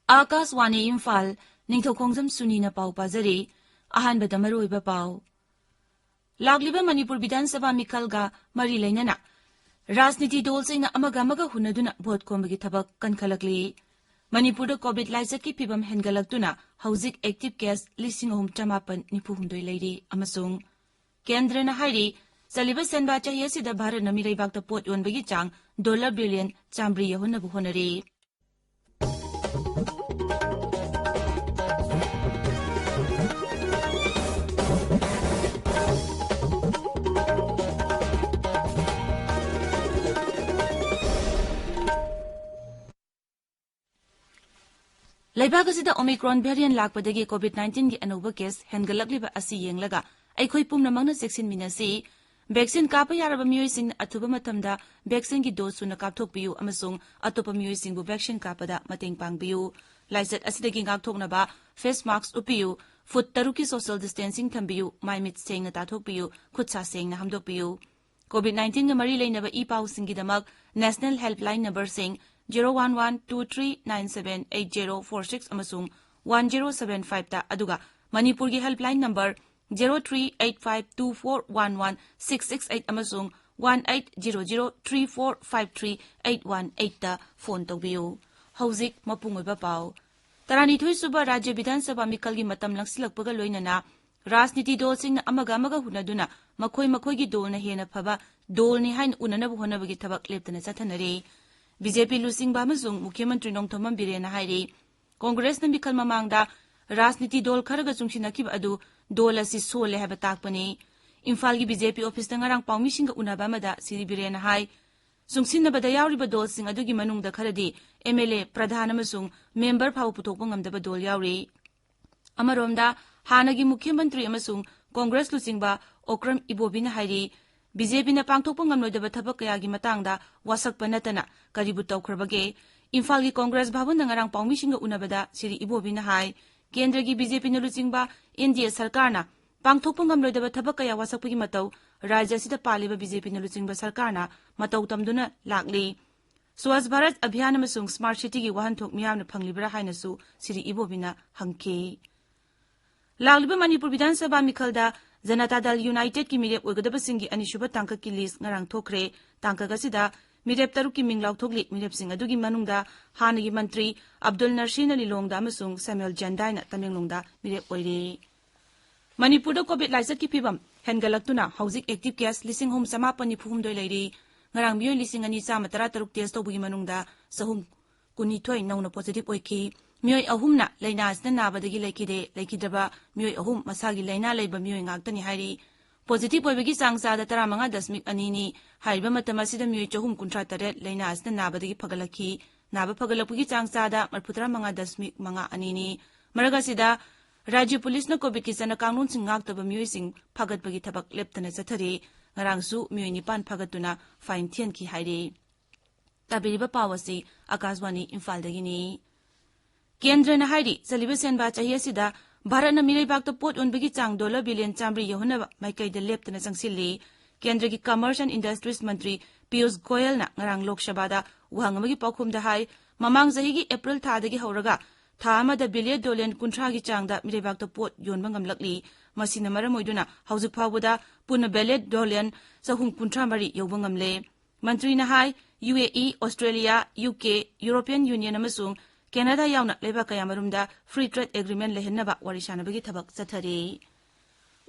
आकाशवाणी इम्फाल निंगथौखोंगजम सुनी न पाउ पाजरी अहानबदा मरुइबा पाउ लागलिबा मणिपुर विधानसभा मिखलगा मरी लेनना राजनीति दलसिंगना अमगा अमगा हुनदुना भोट खोमबगी थबक कनखलकली मणिपुर कोविड लाइजकी फिबम हेनगलक्तुना हौजिक एक्टिव केस 9,992 लेरी अमसुंग केंद्रना हाइरी चलिबा सेनबा चाहि असिदा भारतना मिरैबाकता पोट योनबगी चांग $1 बिलियन चामब्री यहुनबु होनरी Laibag asida Omicron variant lakpadagi COVID-19 gi anuba case hengalakliba asi yenglaka aikhoi pumnamangna seksin minasi vaccine kapa yaraba miyoi sing athuba matamda vaccine gi dose suna kapthokpiyu amasung atopa miyoi singbu vaccine kapada mateng pangbiyu laisat asidagi ngakthoknaba face mask upiyu foot taruki social distancing thambiyu maimit sengna tathokpiyu khutsa sengna hamdokpiyu COVID-19 ga mari leinaba ipau singidamak national helpline number sing 01123978046 amasung 1075 ta aduga Manipur gi helpline number 0385241166 amasung 1800345381 ta phone tawbiu hauzik mapung oiba pau tarani thui suba rajya vidhansabha mikal gi matam langsilakpaga loinana राजनीति दलसिंगना अमगा अमगा हुनदुना मखोय मखोयगी दलना हेना फबा दलनि हाइन उननबु होनबगी थबक लेप्तना चथनरे BJP लुसिंगबा अमसुंग मुख्यमंत्री नोंथोमम बिरेना हाइरी कांग्रेसना मिखल ममांगदा राजनीति दल खरगा चुंगसिनखिब अदु दल असि सोले हाबा ताकपनी इम्फाल की बीजेपी ऑफिस नंगरांग पाउमिसिंग उनाबा मदा सिरि बिरेना हाइ सुंगसिनबदा यावरिबा दलसिंग अदुगी मनुंगदा खरदी एमएलए प्रधान अमसुंग मेंबर फाव पुथोकपा ngamdaba दल यावरी अमरोमदा हानगी मुख्यमंत्री अमसुंग कांग्रेस लुसिंगबा ओक्रम इबोबिना हाइरी बीजेपी न पांगथोकपा ngamloidaba थबक कयागी मतंगदा वासकपा नतना करिबु तौखरबगे इम्फाल की कांग्रेस भवन नंगरांग पाउमिसिंग उनाबदा सिरि इबोबिना हाइ केंद्र की बीजेपी न लुसिंगबा इंडिया सरकारना पांगथोकपा ngamloidaba थबक कया वासकपगी मतौ राज्य सिदा पालिबा बीजेपी न लुसिंगबा सरकारना मतौ तमदुना लागली स्वच्छ भारत अभियान अमसुंग स्मार्ट सिटी की वाहनथोक मियामना फंगलिबरा हाइनसु सिरि इबोबिना हंखे लागलिबा मणिपुर विधानसभा मिखलदा जनता दल यूनाइटेड की मिरेप ओइगदबसिंगी अनिसुबा तांका की लिस्ट ngarang थोखरे तांका गसिदा मिरेप तरुक की मिंगलाव थोगली मिरेप सिंग अदुगी मनुंगदा हानगी मंत्री अब्दुल नरसीन लिलोंगदा अमसुंग सैमुअल जंदाइना तमेंगलोंगदा मिरेप ओइरे मणिपुरदा कोविड लाइसत की फिबम हेनगलक्तुना हौजिक एक्टिव केस 9,992 लेरी ngarang मियोय 2,213 टेस्ट तौबगी मनुंगदा सहुम कुनिथोय नौना पॉजिटिव ओइखी मियोय अहुमना लैनासना नाबदगी लेखिदबा मियोय अहुम मसागी लैना लेबा मियोय ngakतनी हाइरी पॉजिटिव ओइबगी चांगसादा 35.2 हाइबा मतमसिदा मियोय 438 लैनासना नाबदगी फगलखी नाबा फगलपगी चांगसादा 35.2 मरगसिदा राज्य पुलिस न कोविड की जना कानून सिंग ngakतबा मियोय सिंग फगतबगी थबक लेप्तना चथरे ngarangsu मियोय निपान फगतुना फाइन थियन की हाइरे ताबिरिबा पावसी आकाशवाणी इम्फाल दगिनी केंद्र न हाइरी चलिबा सेनबा चाहि असिदा भारतना मिरैबाकता पोट ओनबगी चांग $1 बिलियन चामब्री यहुनबा माइकैदा लेप्तना चंगसिल्ली केंद्र की कमर्स एंड इंडस्ट्रीज मंत्री पीयूष गोयलना ngarang लोकसभादा वहांगमगी पाउखुमदा हाइ ममांग जहिगी अप्रैल थादगी हौरगा था अमदा बिलियन डॉलर 50 की चांगदा मिरैबाकता पोट योनबा ngamlakli masina maram oiduna haujuk phawda puna billion dollar 453 यौबा ngamle मंत्री ना हाइ UAE Australia UK European union अमसुंग कैनाडा यावना लेबा कयामरुमदा फ्री ट्रेड एग्रीमेंट लेहनबा वारिशानबगी थबक चथरे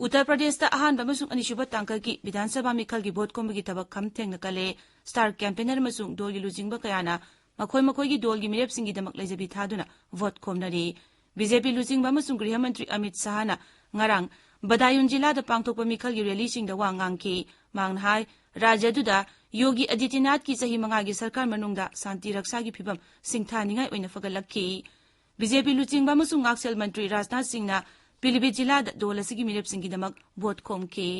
उत्तर प्रदेश ता अहान बमसुंग अनिसुबा तांका की विधानसभा मिखल की वोट कोमबगी थबक खम थेंगना कले स्टार कैंपेनर मसुंग दोगी लुजिंगबा कयाना मखोय मखोयगी दोलगी मिरेपसिंगी दमक लेजबी थादुना वोट खोमनरी बीजेपी लुजिंगबा मसुंग गृह मंत्री अमित शाहना ngarang बदायूं जिला पांगथोकपा मिखल की रैली सिंग वा nganki mang hai राज्य दुदा योगी आदित्यनाथ की सही मंगागी सरकार मनुंगदा शांति रक्षा की फिबम सिंगथानिंगाई ओइना फगलखी बीजेपी लुचिंगबा मसुंग ngakсel मंत्री राजनाथ सिंहना पिलीभीत जिला दोलसिगी मिरेपसिंगी दमक वोट खोमखी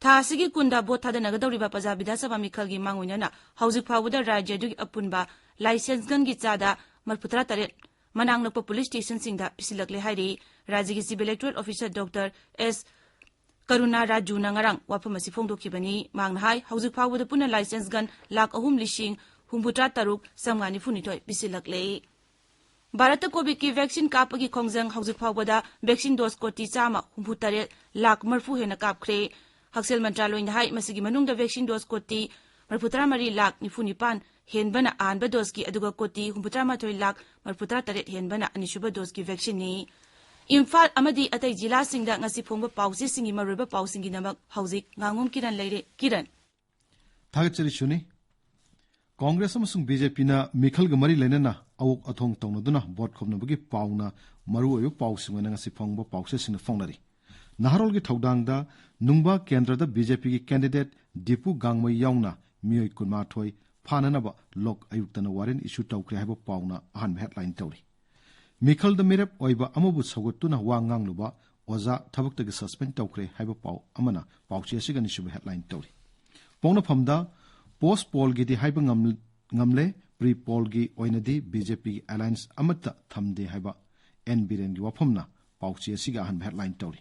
थासिगी कुंदा वोट थादनगदौरिबा प्रजा विधानसभा मिखलगी मांगोइना हौजिक फावदा राज्य दुगी अपुनबा licence गनगी चादा 43 manang nakpa police station singda pisilakle hairi Rajya Civil Electoral Officer Dr. S. Karuna Raju nangarang wapamasi phongdokhibani mangna hai hauzik phawda puna license gun lakh 3,63 samgani funitoi pisilakle Bharat Covid ki vaccine kapagi khongjang hauzik phawda vaccine dose koti chama 63 lakh marfu hena kapkhre Haksel Mantraloy na hai masigi manungda vaccine dose koti 43 lakh 95 henbana anba dose ki aduga koti 73 lakh 48 henbana anishuba dose ki vaccine ni Imphal amadi atai jila singda ngasi phongba pausi singi maruba pausingi namak hauzik Ngangom Kiran leire Kiran Thagachari Suni Congress amasung BJP na Mikhal gamari lenana awok athong tawnaduna bot khomnabagi pauna maru ayu pausingna ngasi phongba pause singna phongnari Naharol gi thaudangda nungba kendrada BJP gi candidate Dipu Gangmai yauna miyoi kunma thoi phananaba lok ayuktana warin issue tawkre haiba pauna ahan headline tawri Mikhal da mirep oiba amubu sagotuna wangang luba oza thabakta gi suspend tawkre haiba pau amana pauchi asigani shuba headline tawri pongna phamda post poll gi di haiba ngamle pre poll gi oinadi BJP gi alliance amata thamde haiba NBRN gi waphamna pauchi asiga ahan headline tawri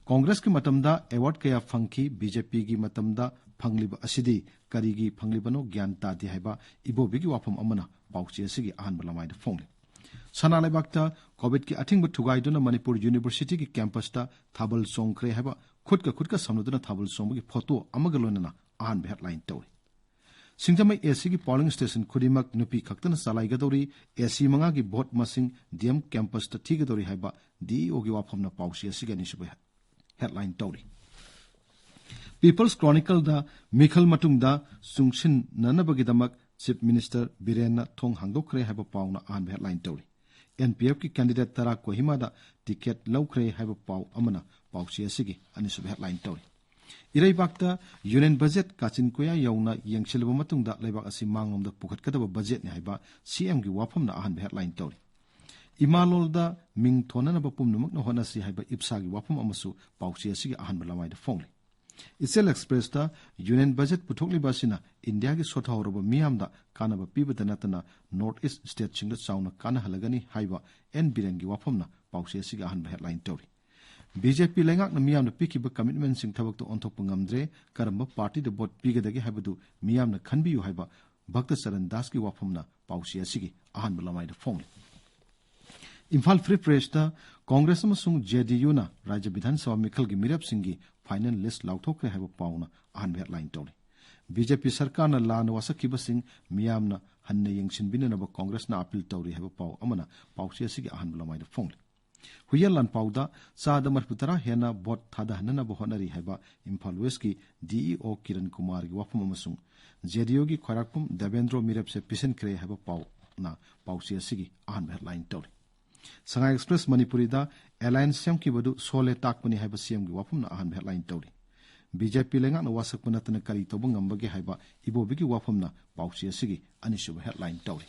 Congress ki matamda award kaya phangki BJP gi matamda phangliba asidi karigi phanglibano gyan ta di haiba ibobi gi wafam amana pauchi asigi ahan balamai da phongli Sanalai bakta COVID ki athing thugai duna Manipur University ki campus ta thabal songkre haiba khudka samnuduna thabal songbu gi photo amagalonana ahan headline tawri Singtamai AC ki polling station khudimak nupi khaktana salai gadori AC manga ki vote masing DM campus ta thigadori haiba DEO gi wafamna pauchi asiga nisba headline tawri People's Chronicle da Mikhal matungda sungshin nanabagi damak Chief Minister Birenna thong hangdokre haiba pauna ahan headline tawri NPF ki candidate tara Kohima da ticket lawkre haiba pau amana pauchi asigi anisub headline tawri Irai bakta union budget kachin koya yauna yengsilba matungda laibak asi mangomda pukhatkadaba budget ni haiba CM gi wafamna ahan headline tawri Imalol da ming thonanaba pumnumak na honasi haiba ipsa gi wafam amasu pauchi asigi ahan balamai da phongli Isel Express da union budget puthokli basina India gi sotha horoba miyamda kanaba pibada natana North East state chingda chauna kana halagani haiba NBRN gi wafamna pauchi asiga ahan headline tawri BJP lengak na miyamna pikiba commitment sing thabak to onthok ngamdre karamba party de vote pigadagi haibadu miyamna khanbiyu haiba Bhakta Saran Das gi wafamna pauchi asigi ahan balamai da phongli Imphal Free Press da Congress amasung JDU na Rajya Vidhan Sabha Mikhal gi mirap singi final list lauthokre haiba pauna ahan headline tawri BJP sarkar na lan wasakiba sing miyamna hanne yengsinbina na Congress na appeal tawri haiba pau amana pauchi asigi ahan balamai da phongli Huyalan pauda saada marputara hena bot thada hanana bo honari haiba Imphal West ki DEO Kiran Kumar gi wafam amasung JDU gi khorakpum Devendra mirap se pisen kre haiba pau na pauchi asigi ahan headline tawri Sangai Express Manipuri da alliance sem ki badu sole takpani haiba CM gi wafam na ahan headline tawri BJP lenga na wasak panatana kari toba ngambage haiba ibobi gi wafam na pauchi asigi anishuba headline tawri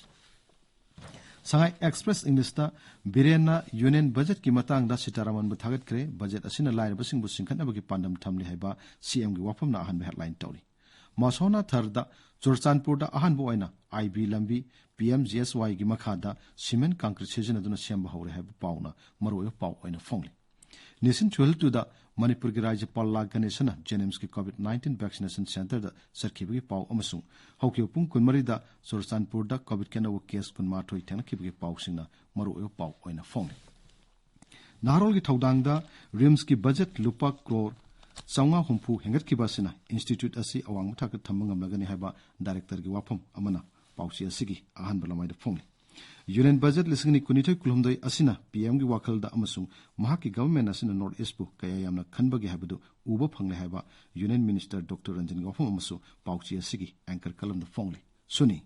Sangai Express English da Birenna union budget ki matang da Sitaraman bu thagat kre budget asina lair basing bu singkhatna bagi pandam thamli haiba CM gi wafam na ahan headline tawri Masona tharda Churchanpur da ahan bu aina IB lambi PMGSY gi makhada cement concrete season aduna siamba hore haiba pauna maroyo pau aina phongli Nisin 12 da Manipur gi Rajyapal Ganeshana Jenems ki COVID-19 vaccination center da sarkibagi pau amasung hauke pung kunmari da Churchanpur da COVID kenawo case kunma thoi thena kibagi pau singna maroyo pau aina phongli Naharol gi thaudang da RIMS ki budget lupa crore Saunga humpu hengat kibasina institute asi awang muthak thambangam lagani haiba director gi wafam amana pauchi asigi ahan balamai da phongli union budget lisingni kunithoi kulhumdoi asina PM gi wakal da amasung mahaki government asina North East bu kaya yamna khanbagi haibadu uba phangle haiba union minister Dr. Ranjan gi wafam amasu pauchi asigi anchor kalam da phongli Suni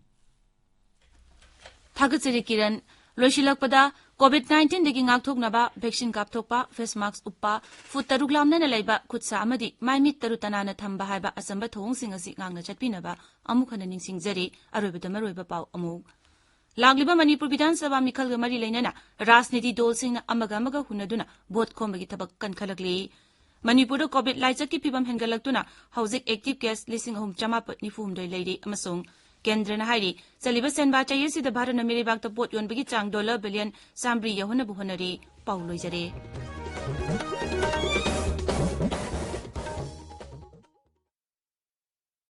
Thagachari Kiran Loishilakpada COVID-19 dagi ngakthoknaba vaccine kapthokpa face mask uppa foot taruglamna na laiba khutsa amadi maimit tarutana na thamba haiba asamba thongsing asi ngangna chatpinaba amukhana ningsingjari aroibada maroiba pau amuk Lagliba Manipur Vidhan Sabha Mikhal ga mari lainana Rajniti dol singna amaga hunaduna vote khombagi thabak kankhalakli Manipur da COVID laicak ki phibam hengalaktuna hauzik active case 3,994 leiri amasung केंद्रना हाइरी चलिबा सेनबा चाइसिदा भारतना मिरेबाक्ता pot योनबगी चांग $1 billion सामब्री यहुनबु honorary पाउ लोइजरे।